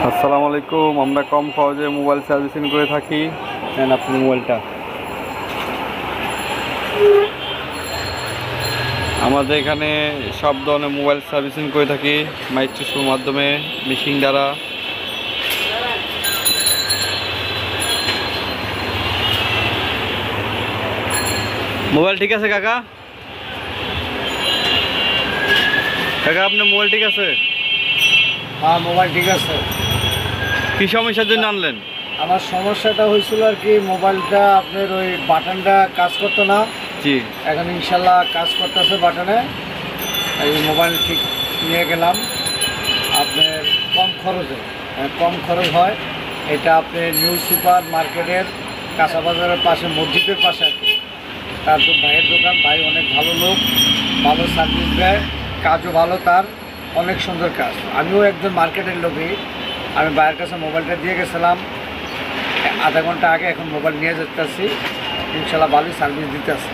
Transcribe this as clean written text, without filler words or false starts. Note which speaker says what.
Speaker 1: আসসালামু আলাইকুম। আমরা কম খরচে মোবাইল সার্ভিসিং করে থাকি। নেন আপনি মোবাইলটা। আমাদের এখানে সব ধরনের মোবাইল সার্ভিসিং করে থাকি মাইক্রোসফটের মাধ্যমে, মেশিন দ্বারা। মোবাইল ঠিক আছে কাকা? কাকা আপনার মোবাইল ঠিক আছে?
Speaker 2: হ্যাঁ, মোবাইল ঠিক আছে।
Speaker 1: কী সমস্যার জন্য আনলেন?
Speaker 2: আমার সমস্যাটা হয়েছিল আর কি, মোবাইলটা আপনার ওই বাটনটা কাজ করতো না।
Speaker 1: জি।
Speaker 2: এখন ইনশাল্লাহ কাজ করতেছে বাটনে। এই মোবাইল ঠিক নিয়ে গেলাম আপনার কম খরচ হয়। এটা আপনি নিউ সুপার মার্কেটের কাঁচা বাজারের পাশে, মসজিদের পাশে আর কি। তার তো ভাইয়ের দোকান, ভাই অনেক ভালো লোক, ভালো সার্ভিস দেয়, কাজও ভালো, তার অনেক সুন্দর কাজ। আমিও একজন মার্কেটের লোকই। আমি ভাইয়ের কাছে মোবাইলটা দিয়ে গেছিলাম আধা ঘন্টা আগে, এখন মোবাইল নিয়ে যেতেছি। ইনশাল্লাহ ভালোই সার্ভিস দিতে আছে।